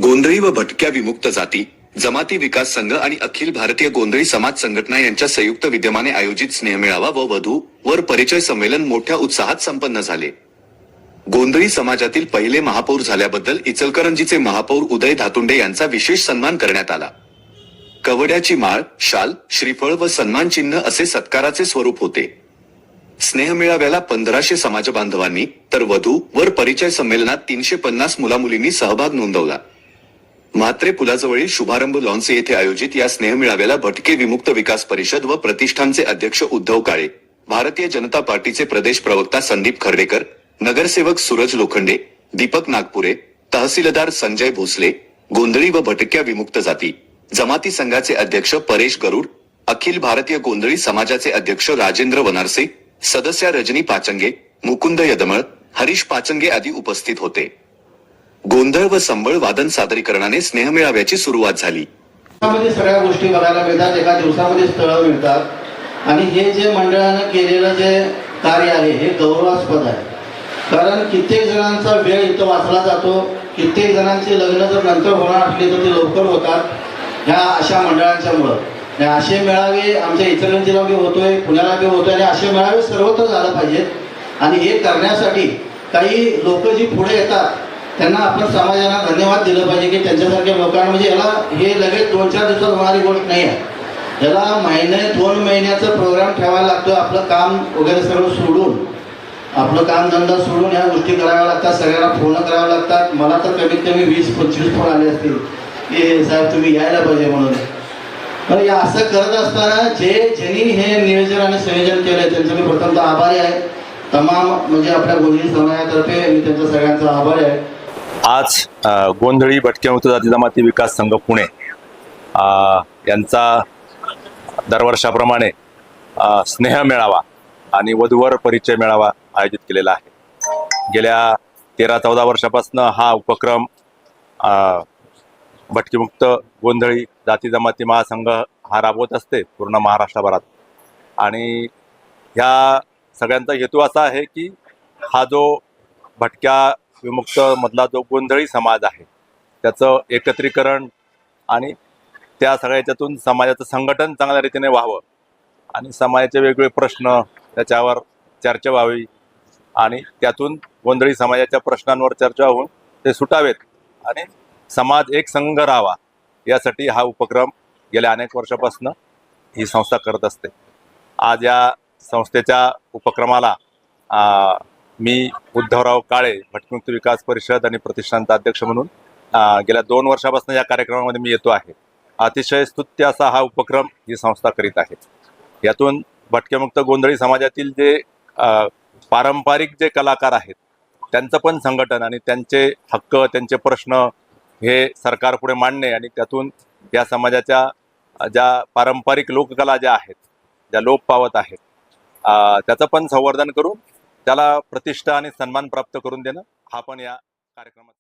गोंधळी व भटक्या विमुक्त जाती जमाती विकास संघ आणि अखिल भारतीय गोंधळी समाज संघटना यांच्या संयुक्त विद्यमाने आयोजित स्नेहमेळावा व वधू वर परिचय संमेलन मोठ्या उत्साहात संपन्न झाले। गोंधळी समाजातील पहिले महापौर झाल्याबद्दल इचलकरंजीचे महापौर उदय धातुंडे यांचा विशेष सन्मान करण्यात आला। कवड्याची माळ, शाल, श्रीफळ व सन्मान चिन्ह असे सत्काराचे स्वरूप होते। स्नेहमेळाव्याला 1500 समाजबांधवांनी तर वधू वर परिचय संमेलनात 350 मुलामुलींनी सहभाग नोंदवला। म्हात्रे पुलाजवळील शुभारंभ लॉन्स येथे आयोजित या स्नेहमेळाव्याला भटके विमुक्त विकास परिषद व प्रतिष्ठानचे अध्यक्ष उद्धव काळे, भारतीय जनता पार्टीचे प्रदेश प्रवक्ता संदीप खर्डेकर, नगरसेवक सूरज लोखंडे, दीपक नागपुरे, तहसीलदार संजय भोसले, गोंधळी व भटक्या विमुक्त जाती जमाती संघाचे अध्यक्ष परेश गरुड, अखिल भारतीय गोंधळी समाजाचे अध्यक्ष राजेंद्र वनारसे, सदस्या रजनी पाचंगे, मुकुंद यदमळ, हरीश पाचंगे आदी उपस्थित होते। गोंधळ व संबळ वादन सादरीकरणाने स्नेहमेळाव्याची सुरुवात झाली। सगळ्या गोष्टी बघायला मिळतात, एका दिवसामध्ये स्थळं मिळतात आणि हे जे मंडळाने केलेलं जे कार्य आहे हे गौरवास्पद आहे। कारण कित्येक जणांचा वेळ इथं वाचला जातो, कित्येक जणांची लग्न जर नंतर होणार असली तर ती लवकर होतात ह्या अशा मंडळांच्यामुळं। असे मेळावे आमच्या इचलकरंजीला बी होतोय, पुण्याला बी होतोय आणि असे मेळावे सर्वत्र झालं पाहिजेत। आणि हे करण्यासाठी काही लोक जी पुढे येतात त्यांना आपण समाजाला धन्यवाद दिलं पाहिजे की त्यांच्यासारख्या लोकांना, म्हणजे याला हे लगेच 2-4 दिवसात होणारी गोष्ट नाही आहे। याला महिने 2 महिन्याचा प्रोग्राम ठेवायला लागतो। आपलं काम वगैरे सगळं सोडून, आपलं काम धंदा सोडून ह्या गोष्टी कराव्या लागतात, सगळ्यांना फोन कराव्या लागतात। मला तर कमीत कमी 20-25 फोन आले असतील की साहेब तुम्ही यायला पाहिजे म्हणून। तर असं करत असताना ज्यांनी हे नियोजन आणि संयोजन केलंय त्यांचं मी प्रथमतः आभारी आहे। तमाम म्हणजे आपल्या गोंधळी समाजातर्फे मी त्यांचा सगळ्यांचा आभारी आहे। आज गोंधळी भटक्या विमुक्त जाती जमाती विकास संघ पुणे यांचा दरवर्षाप्रमाणे स्नेह मेळावा आणि वधूवर परिचय मेळावा आयोजित केलेला आहे। गेल्या 13-14 वर्षापासून हा उपक्रम भटकीमुक्त गोंधळी जाती जमाती महासंघ हा राबवत असते पूर्ण महाराष्ट्रभरात। आणि ह्या सगळ्यांचा हेतू असा आहे की हा जो भटक्या विमुक्त मधला जो गोंधळी समाज आहे त्याचं एकत्रीकरण आणि त्या सगळ्याच्यातून समाजाचं संघटन चांगल्या रीतीने व्हावं आणि समाजाचे वेगवेगळे प्रश्न त्याच्यावर चर्चा व्हावी आणि त्यातून गोंधळी समाजाच्या प्रश्नांवर चर्चा होऊन ते सुटावेत आणि समाज एक संघ राहावा यासाठी हा उपक्रम गेल्या अनेक वर्षापासून ही संस्था करत असते। आज या संस्थेच्या उपक्रमाला मी उद्धवराव काळे, भटकीमुक्त विकास परिषद आणि प्रतिष्ठानचा अध्यक्ष म्हणून गेल्या 2 वर्षापासून या कार्यक्रमामध्ये मी येतो आहे। अतिशय स्तुत्य असा हा उपक्रम ही संस्था करीत आहे। यातून भटक्यामुक्त गोंधळी समाजातील जे पारंपरिक जे कलाकार आहेत त्यांचं पण संघटन आणि त्यांचे हक्क, त्यांचे प्रश्न हे सरकारपुढे मांडणे आणि त्यातून या समाजाच्या ज्या पारंपरिक लोककला ज्या आहेत, ज्या लोप पावत आहेत त्याचं पण संवर्धन करून त्याला प्रतिष्ठा आणि सन्मान प्राप्त करून देणं हा पण या कार्यक्रमाचा